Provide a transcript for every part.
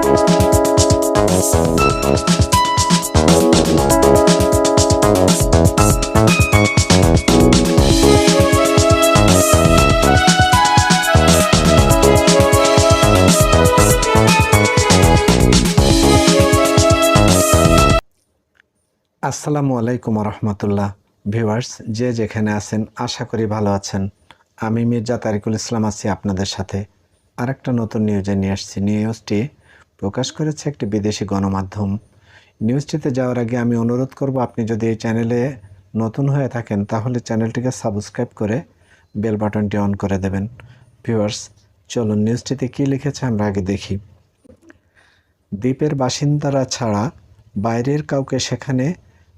আসসালামু আলাইকুম রহমতুল্লাহ। ভিউয়ার্স, যে যেখানে আছেন আশা করি ভালো আছেন। আমি মির্জা তারিকুল ইসলাম আছি আপনাদের সাথে। আরেকটা নতুন নিউজে নিয়ে আসছি। নিউজটি প্রকাশ করেছে একটি বিদেশি গণমাধ্যম। নিউজটিতে যাওয়ার আগে আমি অনুরোধ করব, আপনি যদি এই চ্যানেলে নতুন হয়ে থাকেন তাহলে চ্যানেলটিকে সাবস্ক্রাইব করে বেল বাটনটি অন করে দেবেন। ভিউয়ার্স, চলুন নিউজটিতে কী লিখেছে আমরা আগে দেখি। দ্বীপের বাসিন্দারা ছাড়া বাইরের কাউকে সেখানে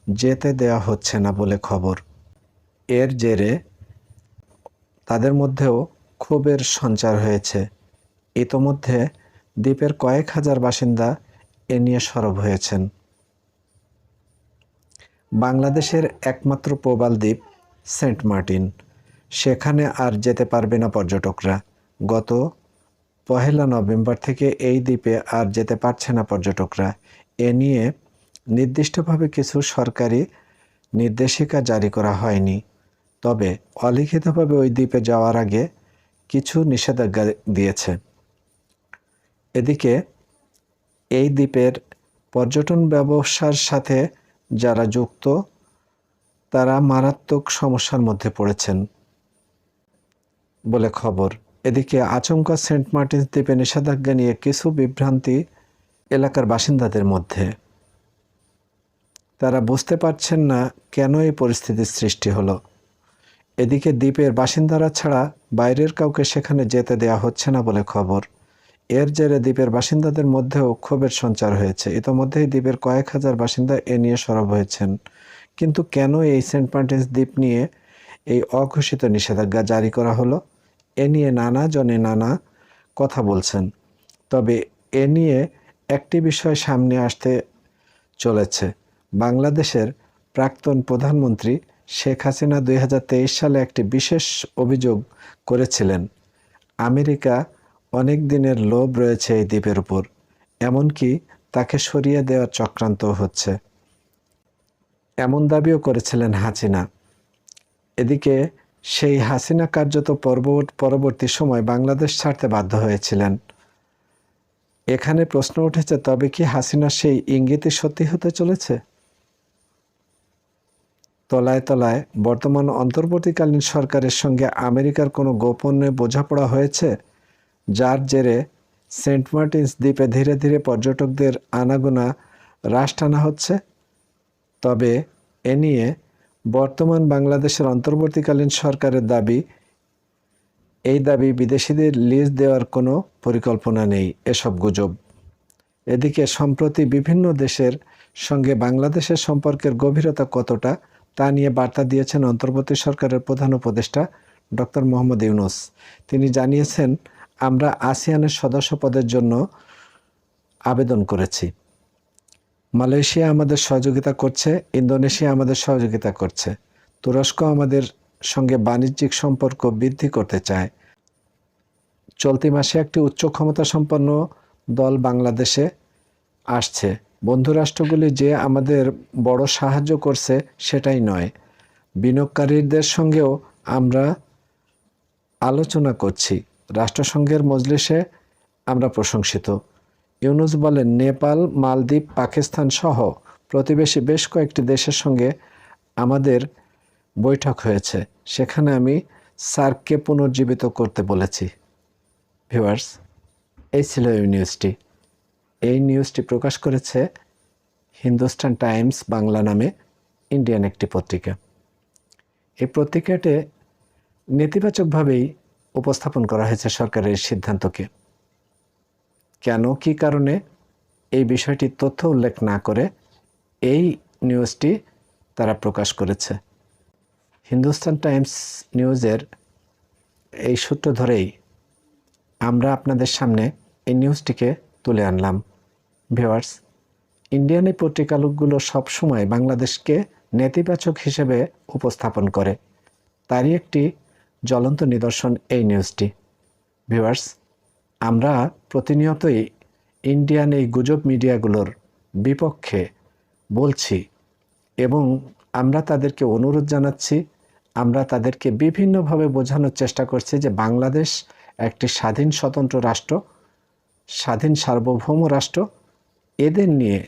যেতে দেওয়া হচ্ছে না বলে খবর। এর জেরে তাদের মধ্যেও ক্ষোভের সঞ্চার হয়েছে। ইতোমধ্যে দ্বীপের কয়েক হাজার বাসিন্দা এ নিয়ে সরব হয়েছেন। বাংলাদেশের একমাত্র প্রবাল দ্বীপ সেন্ট মার্টিন, সেখানে আর যেতে পারবে না পর্যটকরা। গত 1 নভেম্বর থেকে এই দ্বীপে আর যেতে পারছে না পর্যটকরা। এ নিয়ে নির্দিষ্টভাবে কিছু সরকারি নির্দেশিকা জারি করা হয়নি, তবে অলিখিতভাবে ওই দ্বীপে যাওয়ার আগে কিছু নিষেধাজ্ঞা দিয়েছে। এদিকে এই দ্বীপের পর্যটন ব্যবসার সাথে যারা যুক্ত তারা মারাত্মক সমস্যার মধ্যে পড়েছেন বলে খবর। এদিকে আচমকা সেন্ট মার্টিনস দ্বীপে নিষেধাজ্ঞা নিয়ে কিছু বিভ্রান্তি এলাকার বাসিন্দাদের মধ্যে। তারা বুঝতে পারছেন না কেন এই পরিস্থিতির সৃষ্টি হলো। এদিকে দ্বীপের বাসিন্দারা ছাড়া বাইরের কাউকে সেখানে যেতে দেওয়া হচ্ছে না বলে খবর। এর জেরে দ্বীপের বাসিন্দাদের মধ্যেও ক্ষোভের সঞ্চার হয়েছে। ইতোমধ্যেই দ্বীপের কয়েক হাজার বাসিন্দা এ নিয়ে সরব হয়েছেন। কিন্তু কেন এই সেন্ট মার্টিনস দ্বীপ নিয়ে এই অঘোষিত নিষেধাজ্ঞা জারি করা হলো, এ নিয়ে নানা জনে নানা কথা বলছেন। তবে এ নিয়ে একটি বিষয় সামনে আসতে চলেছে। বাংলাদেশের প্রাক্তন প্রধানমন্ত্রী শেখ হাসিনা 2023 সালে একটি বিশেষ অভিযোগ করেছিলেন, আমেরিকা অনেক দিনের লোভ রয়েছে এই দ্বীপের উপর, এমনকি তাকে সরিয়ে দেওয়ার চক্রান্ত হচ্ছে, এমন দাবিও করেছিলেন হাসিনা। এদিকে সেই হাসিনা কার্যত পরবর্তী সময় বাংলাদেশ ছাড়তে বাধ্য হয়েছিলেন। এখানে প্রশ্ন উঠেছে, তবে কি হাসিনা সেই ইঙ্গিতই সত্যি হতে চলেছে? তলায় তলায় বর্তমান অন্তর্বর্তীকালীন সরকারের সঙ্গে আমেরিকার কোনো গোপনে বোঝাপড়া হয়েছে, যার জেরে সেন্ট মার্টিনস দ্বীপে ধীরে ধীরে পর্যটকদের আনাগোনা হ্রাস টানা হচ্ছে। তবে এ নিয়ে বর্তমান বাংলাদেশের অন্তর্বর্তীকালীন সরকারের দাবি, এই দাবি বিদেশিদের লিজ দেওয়ার কোনো পরিকল্পনা নেই, এসব গুজব। এদিকে সম্প্রতি বিভিন্ন দেশের সঙ্গে বাংলাদেশের সম্পর্কের গভীরতা কতটা তা নিয়ে বার্তা দিয়েছেন অন্তর্বর্তী সরকারের প্রধান উপদেষ্টা ডক্টর মোহাম্মদ ইউনূস। তিনি জানিয়েছেন, আমরা আসিয়ানের সদস্য পদের জন্য আবেদন করেছি। মালয়েশিয়া আমাদের সহযোগিতা করছে, ইন্দোনেশিয়া আমাদের সহযোগিতা করছে, তুরস্ক আমাদের সঙ্গে বাণিজ্যিক সম্পর্ক বৃদ্ধি করতে চায়। চলতি মাসে একটি উচ্চ ক্ষমতা সম্পন্ন দল বাংলাদেশে আসছে। বন্ধুরাষ্ট্রগুলি যে আমাদের বড় সাহায্য করছে সেটাই নয়, বিনিয়োগকারীদের সঙ্গেও আমরা আলোচনা করছি। রাষ্ট্রসংঘের মজলিসে আমরা প্রশংসিত। ইউনূস বলেন, নেপাল, মালদ্বীপ, পাকিস্তান সহ প্রতিবেশী বেশ কয়েকটি দেশের সঙ্গে আমাদের বৈঠক হয়েছে, সেখানে আমি সার্ককে পুনর্জীবিত করতে বলেছি। ভিউয়ার্স, এই ছিল এই নিউজটি। এই নিউজটি প্রকাশ করেছে হিন্দুস্তান টাইমস বাংলা নামে ইন্ডিয়ান একটি পত্রিকা। এই পত্রিকাতে নেতিবাচকভাবেই উপস্থাপন করা হয়েছে সরকারের সিদ্ধান্তকে। কেন, কী কারণে এই বিষয়টি তথ্য উল্লেখ না করে এই নিউজটি তারা প্রকাশ করেছে। হিন্দুস্তান টাইমস নিউজের এই সূত্র ধরেই আমরা আপনাদের সামনে এই নিউজটিকে তুলে আনলাম। ভিউয়ার্স, ইন্ডিয়ান এই পত্রিকাগুলো সবসময় বাংলাদেশকে নেতিবাচক হিসেবে উপস্থাপন করে, তারই একটি জ্বলন্ত নিদর্শন এই নিউজটি। ভিউয়ার্স, আমরা প্রতিনিয়তই ইন্ডিয়ান এই গুজব মিডিয়াগুলোর বিপক্ষে বলছি এবং আমরা তাদেরকে অনুরোধ জানাচ্ছি, আমরা তাদেরকে বিভিন্নভাবে বোঝানোর চেষ্টা করছি যে বাংলাদেশ একটি স্বাধীন স্বতন্ত্র রাষ্ট্র, স্বাধীন সার্বভৌম রাষ্ট্র। এদের নিয়ে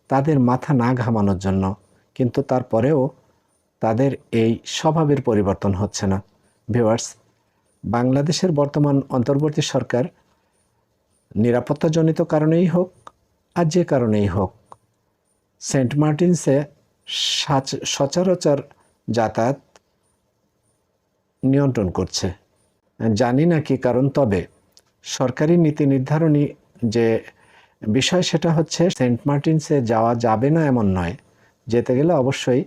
তাদের মাথা না ঘামানোর জন্য, কিন্তু তারপরেও তাদের এই স্বভাবের পরিবর্তন হচ্ছে না। ভিউয়ার্স, বাংলাদেশের বর্তমান অন্তর্বর্তী সরকার নিরাপত্তাজনিত কারণেই হোক আর যে কারণেই হোক সেন্ট মার্টিনসে সচরাচর যাতায়াত নিয়ন্ত্রণ করছে। জানি না কি কারণ, তবে সরকারি নীতি নির্ধারণী যে বিষয় সেটা হচ্ছে সেন্ট মার্টিনসে যাওয়া যাবে না এমন নয়, যেতে গেলে অবশ্যই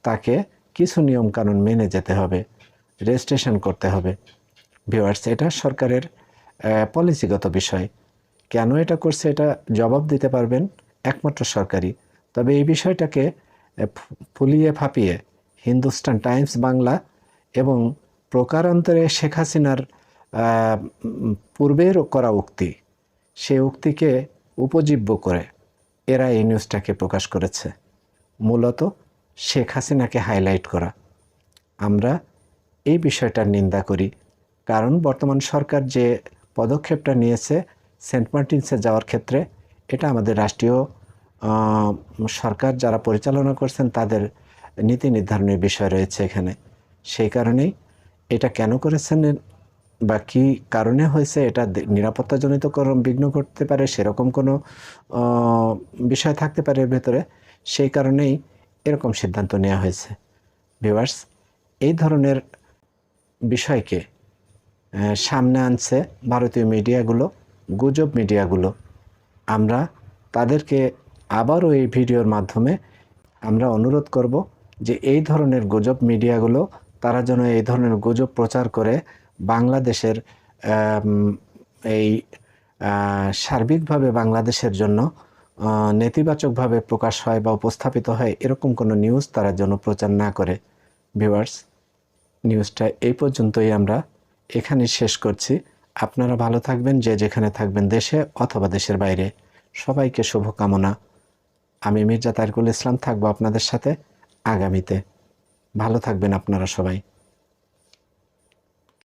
তাকে কিছু নিয়মকানুন মেনে যেতে হবে, রেজিস্ট্রেশন করতে হবে। ভিউয়ার্স, এটা সরকারের পলিসিগত বিষয়। কেন এটা করছে এটা জবাব দিতে পারবেন একমাত্র সরকারই। তবে এই বিষয়টাকে ফুলিয়ে ফাঁপিয়ে হিন্দুস্তান টাইমস বাংলা এবং প্রকারান্তরে শেখ হাসিনার পূর্বের করা উক্তি, সেই উক্তিকে উপজীব্য করে এরা এই নিউজটাকে প্রকাশ করেছে, মূলত শেখ হাসিনাকে হাইলাইট করা। আমরা এই বিষয়টার নিন্দা করি, কারণ বর্তমান সরকার যে পদক্ষেপটা নিয়েছে সেন্ট মার্টিনসে যাওয়ার ক্ষেত্রে, এটা আমাদের রাষ্ট্রীয় সরকার যারা পরিচালনা করছেন তাদের নীতি নির্ধারণের বিষয় রয়েছে এখানে। সেই কারণেই এটা কেন করেছেন বা কী কারণে হয়েছে, এটা নিরাপত্তাজনিত বিঘ্ন করতে পারে, সেরকম কোনো বিষয় থাকতে পারে এর ভেতরে। সেই কারণেই এরকম সিদ্ধান্ত নেওয়া হয়েছে। ভিউয়ার্স, এই ধরনের বিষয়কে সামনে আনছে ভারতীয় মিডিয়াগুলো, গুজব মিডিয়াগুলো। আমরা তাদেরকে আবারও এই ভিডিওর মাধ্যমে আমরা অনুরোধ করব যে এই ধরনের গুজব মিডিয়াগুলো তারা যেন এই ধরনের গুজব প্রচার করে বাংলাদেশের এই সার্বিকভাবে বাংলাদেশের জন্য নেতিবাচকভাবে প্রকাশ হয় বা উপস্থাপিত হয় এরকম কোনো নিউজ তারা যেন প্রচার না করে। ভিউয়ার্স, নিউজটা এই পর্যন্তই আমরা এখানে শেষ করছি। আপনারা ভালো থাকবেন, যে যেখানে থাকবেন, দেশে অথবা দেশের বাইরে। সবাইকে শুভকামনা। আমি মির্জা তারিকুল ইসলাম থাকবো আপনাদের সাথে আগামীতে। ভালো থাকবেন আপনারা সবাই।